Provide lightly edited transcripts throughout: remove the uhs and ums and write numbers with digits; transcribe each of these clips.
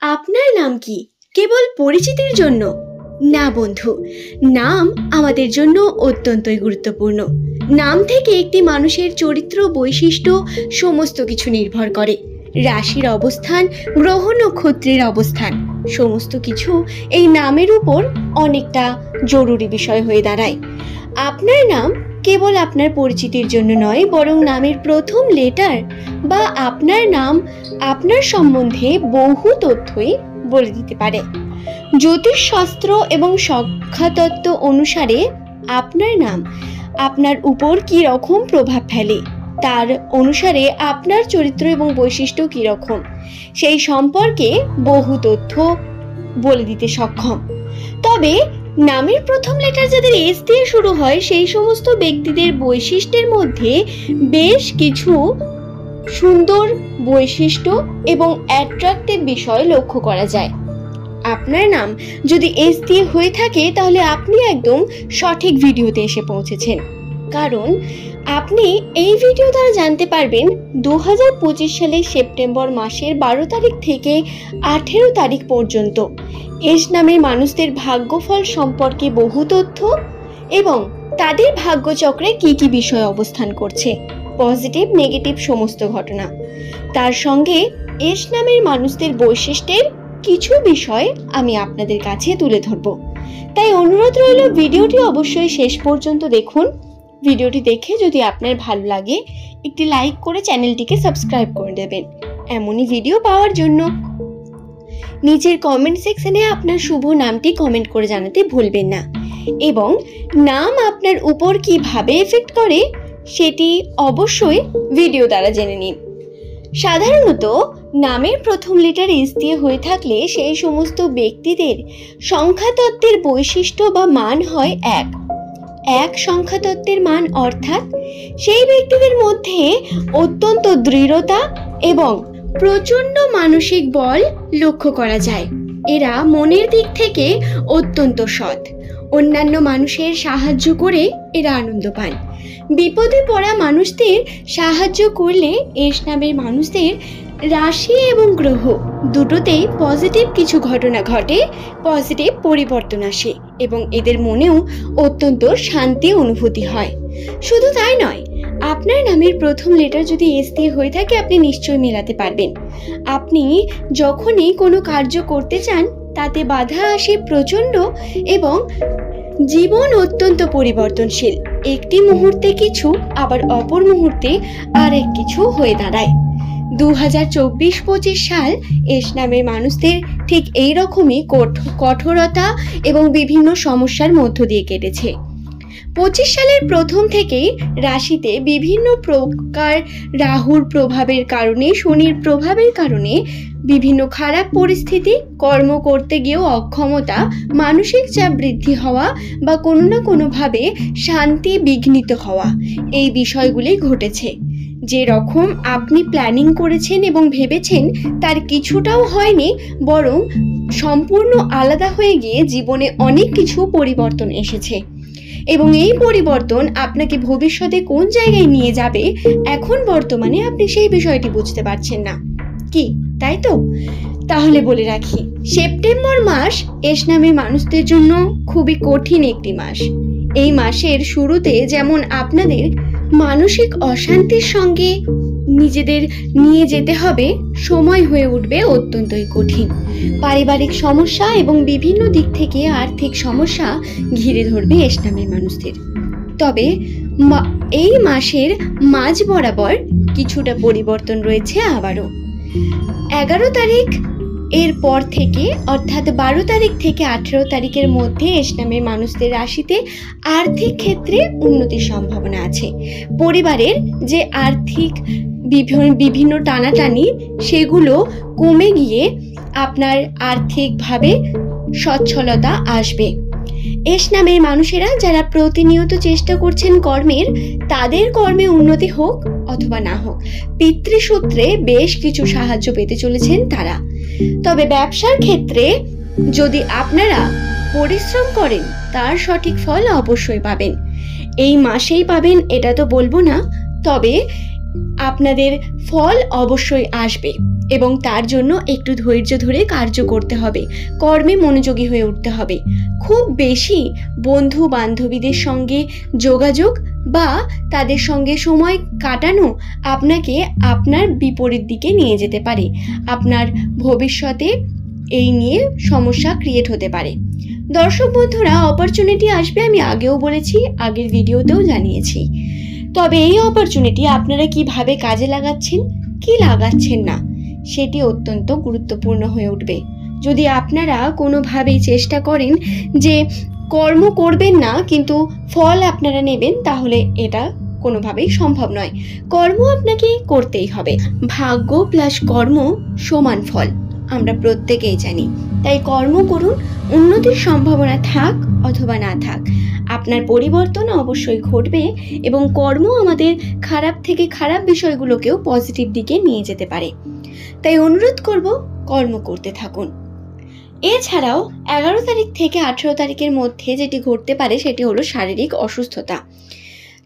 আপনার নাম কি কেবল পরিচিতির জন্য? না বন্ধু, নাম আমাদের জন্য অত্যন্তই গুরুত্বপূর্ণ। নাম থেকে একটি মানুষের চরিত্র, বৈশিষ্ট্য সমস্ত কিছু নির্ভর করে। রাশির অবস্থান, গ্রহ নক্ষত্রের অবস্থান সমস্ত কিছু এই নামের উপর অনেকটা জরুরি বিষয় হয়ে দাঁড়ায়। আপনার নাম কেবল আপনার পরিচিতির জন্য নয়, বরং নামের প্রথম লেটার বা আপনার নাম আপনার সম্বন্ধে বহু তথ্যই বলে দিতে পারে। জ্যোতিষশাস্ত্র এবং সংখ্যাতত্ত্ব অনুসারে আপনার নাম আপনার উপর কি রকম প্রভাব ফেলে, তার অনুসারে আপনার চরিত্র এবং বৈশিষ্ট্য কি রকম, সেই সম্পর্কে বহু তথ্য বলে দিতে সক্ষম। তবে নামের প্রথম লেটার যাদের এস দিয়ে শুরু হয়, সেই সমস্ত ব্যক্তিদের বৈশিষ্ট্যের মধ্যে বেশ কিছু সুন্দর বৈশিষ্ট্য এবং অ্যাট্রাক্টিভ বিষয় লক্ষ্য করা যায়। আপনার নাম যদি এস দিয়ে হয়ে থাকে, তাহলে আপনি একদম সঠিক ভিডিওতে এসে পৌঁছেছেন। কারণ আপনি এই ভিডিও দ্বারা জানতে পারবেন 2025 সালের সেপ্টেম্বর মাসের 12 তারিখ থেকে 18 তারিখ পর্যন্ত এস নামের মানুষদের ভাগ্যফল সম্পর্কে বহু তথ্য এবং তাদের ভাগ্যচক্রে কি কি বিষয় অবস্থান করছে, পজিটিভ নেগেটিভ সমস্ত ঘটনা। তার সঙ্গে এস নামের মানুষদের বৈশিষ্ট্যের কিছু বিষয় আমি আপনাদের কাছে তুলে ধরব। তাই অনুরোধ রইল, ভিডিওটি অবশ্যই শেষ পর্যন্ত দেখুন। ভিডিওটি দেখে যদি আপনার ভালো লাগে, একটি লাইক করে চ্যানেলটিকে সাবস্ক্রাইব করে দেবেন। এমনই ভিডিও পাওয়ার জন্য নিচের কমেন্ট সেকশনে আপনার শুভ নামটি কমেন্ট করে জানাতে ভুলবেন না। এবং নাম আপনার উপর কিভাবে এফেক্ট করে সেটি অবশ্যই ভিডিও দ্বারা জেনে নিন। সাধারণত নামের প্রথম লেটার এস দিয়ে হয়ে থাকলে সেই সমস্ত ব্যক্তিদের সংখ্যাতত্ত্বের বৈশিষ্ট্য বা মান হয় এক সংখ্যাতত্ত্বের মান, অর্থাৎ সেই ব্যক্তিদের মধ্যে অত্যন্ত দৃঢ়তা এবং প্রচণ্ড মানসিক বল লক্ষ্য করা যায়। এরা মনের দিক থেকে অত্যন্ত সৎ। অন্যান্য মানুষের সাহায্য করে এরা আনন্দ পান। বিপদে পড়া মানুষদের সাহায্য করলে এস নামের মানুষদের রাশি এবং গ্রহ দুটোতেই পজিটিভ কিছু ঘটনা ঘটে, পজিটিভ পরিবর্তন আসে এবং এদের মনেও অত্যন্ত শান্তি অনুভূতি হয়। শুধু তাই নয়, আপনার নামের প্রথম লেটার যদি এস দিয়ে হয়ে থাকে, আপনি নিশ্চয়ই মেলাতে পারবেন। আপনি যখনই কোনো কার্য করতে চান, তাতে বাধা আসে প্রচণ্ড এবং জীবন অত্যন্ত পরিবর্তনশীল। একটি মুহূর্তে কিছু, আবার অপর মুহূর্তে আরেক কিছু হয়ে দাঁড়ায়। 2024-25 সাল এস নামের মানুষদের ঠিক এই রকমই কঠোরতা এবং বিভিন্ন সমস্যার মধ্য দিয়ে কেটেছে। 25 সালের প্রথম থেকেই রাশিতে বিভিন্ন প্রকার রাহুর প্রভাবের কারণে, শনির প্রভাবের কারণে বিভিন্ন খারাপ পরিস্থিতি, কর্ম করতে গিয়েও অক্ষমতা, মানসিক চাপ বৃদ্ধি হওয়া বা কোনো না কোনোভাবে শান্তি বিঘ্নিত হওয়া, এই বিষয়গুলি ঘটেছে। যে রকম আপনি প্ল্যানিং করেছেন এবং ভেবেছেন, তার কিছুটাও হয়নি, বরং সম্পূর্ণ আলাদা হয়ে গিয়ে জীবনে অনেক কিছু পরিবর্তন এসেছে। এবং এই পরিবর্তন আপনাকে ভবিষ্যতে কোন জায়গায় নিয়ে যাবে, এখন বর্তমানে আপনি সেই বিষয়টি বুঝতে পারছেন না। কি তাই তো? তাহলে বলে রাখি, সেপ্টেম্বর মাস এস নামের মানুষদের জন্য খুবই কঠিন একটি মাস। এই মাসের শুরুতে যেমন আপনাদের মানসিক অশান্তির সঙ্গে নিজেদের নিয়ে যেতে হবে, সময় হয়ে উঠবে অত্যন্তই কঠিন। পারিবারিক সমস্যা এবং বিভিন্ন দিক থেকে আর্থিক সমস্যা ঘিরে ধরবে এস নামের মানুষদের। তবে এই মাসের মাঝ বরাবর কিছুটা পরিবর্তন রয়েছে আবারও। 11 তারিখ এর পর থেকে, অর্থাৎ 12 তারিখ থেকে 18 তারিখের মধ্যে এস নামের মানুষদের রাশিতে আর্থিক ক্ষেত্রে উন্নতির সম্ভাবনা আছে। পরিবারের যে আর্থিক বিভিন্ন টানাটানি, সেগুলো কমে গিয়ে আপনার আর্থিকভাবে সচ্ছলতা আসবে। এস নামের মানুষেরা যারা প্রতিনিয়ত চেষ্টা করছেন কর্মের, তাদের কর্মে উন্নতি হোক অথবা না হোক, পিতৃসূত্রে বেশ কিছু সাহায্য পেতে চলেছেন তারা। তবে ব্যবসার ক্ষেত্রে যদি আপনারা পরিশ্রম করেন, তার সঠিক ফল অবশ্যই পাবেন। এই মাসেই পাবেন এটা তো বলবো না, তবে আপনাদের ফল অবশ্যই আসবে এবং তার জন্য একটু ধৈর্য ধরে কার্য করতে হবে, কর্মে মনোযোগী হয়ে উঠতে হবে। খুব বেশি বন্ধু বান্ধবীদের সঙ্গে যোগাযোগ বা তাদের সঙ্গে সময় কাটানো আপনাকে আপনার বিপরীত দিকে নিয়ে যেতে পারে। আপনার ভবিষ্যতে এই নিয়ে সমস্যা ক্রিয়েট হতে পারে। দর্শক বন্ধুরা, অপরচুনিটি আসবে, আমি আগেও বলেছি, আগের ভিডিওতেও জানিয়েছি। তবে এই অপরচুনিটি আপনারা কিভাবে কাজে লাগাচ্ছেন, কি লাগাচ্ছেন না, সেটি অত্যন্ত গুরুত্বপূর্ণ হয়ে উঠবে। যদি আপনারা কোনোভাবেই চেষ্টা করেন যে কর্ম করবেন না কিন্তু ফল আপনারা নেবেন, তাহলে এটা কোনোভাবেই সম্ভব নয়। কর্ম আপনাকে করতেই হবে। ভাগ্য প্লাস কর্ম সমান ফল, আমরা প্রত্যেকেই জানি। তাই কর্ম করুন, উন্নতির সম্ভাবনা থাক অথবা না থাক, আপনার পরিবর্তন অবশ্যই ঘটবে এবং কর্ম আমাদের খারাপ থেকে খারাপ বিষয়গুলোকেও পজিটিভ দিকে নিয়ে যেতে পারে। তাই অনুরোধ করব, কর্ম করতে থাকুন। এছাড়াও 11 তারিখ থেকে 18 তারিখের মধ্যে যেটি ঘটতে পারে সেটি হলো শারীরিক অসুস্থতা।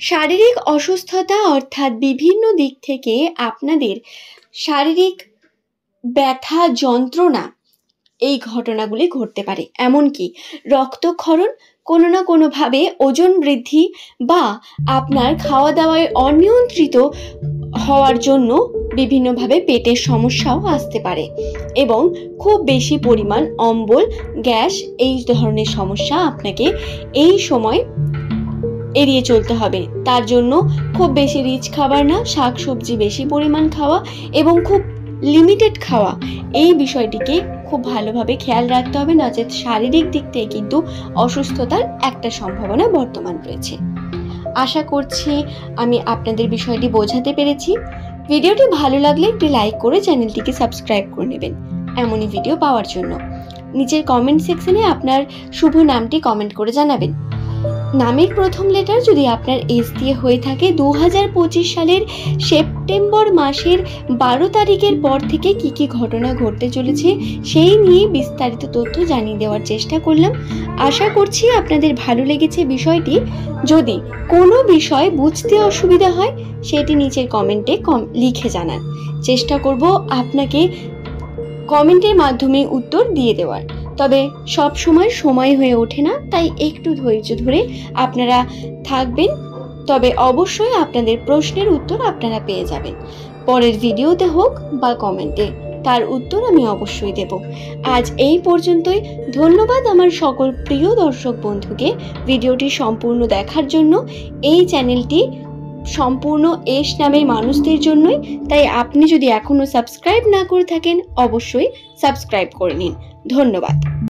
শারীরিক অসুস্থতা অর্থাৎ বিভিন্ন দিক থেকে আপনাদের শারীরিক ব্যথা, যন্ত্রণা, এই ঘটনাগুলি ঘটতে পারে। এমনকি রক্তক্ষরণ, কোনো না কোনোভাবে ওজন বৃদ্ধি বা আপনার খাওয়া দাওয়ায় অনিয়ন্ত্রিত হওয়ার জন্য বিভিন্নভাবে পেটের সমস্যাও আসতে পারে এবং খুব বেশি পরিমাণ অম্বল, গ্যাস, এই ধরনের সমস্যা আপনাকে এই সময় এড়িয়ে চলতে হবে। তার জন্য খুব বেশি রিচ খাবার না, শাকসবজি বেশি পরিমাণ খাওয়া এবং খুব লিমিটেড খাওয়া, এই বিষয়টিকে খুব ভালোভাবে খেয়াল রাখতে হবে, নচেত শারীরিক দিক থেকে কিন্তু অসুস্থতার একটা সম্ভাবনা বর্তমান রয়েছে। আশা করছি আমি আপনাদের বিষয়টি বোঝাতে পেরেছি। ভিডিওটি ভালো লাগলে একটি লাইক করে চ্যানেলটিকে সাবস্ক্রাইব করে নেবেন এমনই ভিডিও পাওয়ার জন্য। নিচের কমেন্ট সেকশনে আপনার শুভ নামটি কমেন্ট করে জানাবেন। নামের প্রথম লেটার যদি আপনার এস দিয়ে হয়ে থাকে, 2025 সালের সেপ্টেম্বর মাসের 12 তারিখের পর থেকে কি কি ঘটনা ঘটতে চলেছে সেই নিয়ে বিস্তারিত তথ্য জানিয়ে দেওয়ার চেষ্টা করলাম। আশা করছি আপনাদের ভালো লেগেছে বিষয়টি। যদি কোনো বিষয় বুঝতে অসুবিধা হয় সেটি নিচের কমেন্টে লিখে জানান, চেষ্টা করব আপনাকে কমেন্টের মাধ্যমে উত্তর দিয়ে দেওয়ার। তবে সব সময় হয়ে ওঠে না, তাই একটু ধৈর্য ধরে আপনারা থাকবেন। তবে অবশ্যই আপনাদের প্রশ্নের উত্তর আপনারা পেয়ে যাবেন, পরের ভিডিওতে হোক বা কমেন্টে, তার উত্তর আমি অবশ্যই দেব। আজ এই পর্যন্তই। ধন্যবাদ আমার সকল প্রিয় দর্শক বন্ধুকে ভিডিওটি সম্পূর্ণ দেখার জন্য। এই চ্যানেলটি সম্পূর্ণ এস নামের মানুষদের জন্যই, তাই আপনি যদি এখনো সাবস্ক্রাইব না করে থাকেন অবশ্যই সাবস্ক্রাইব করে নিন। ধন্যবাদ।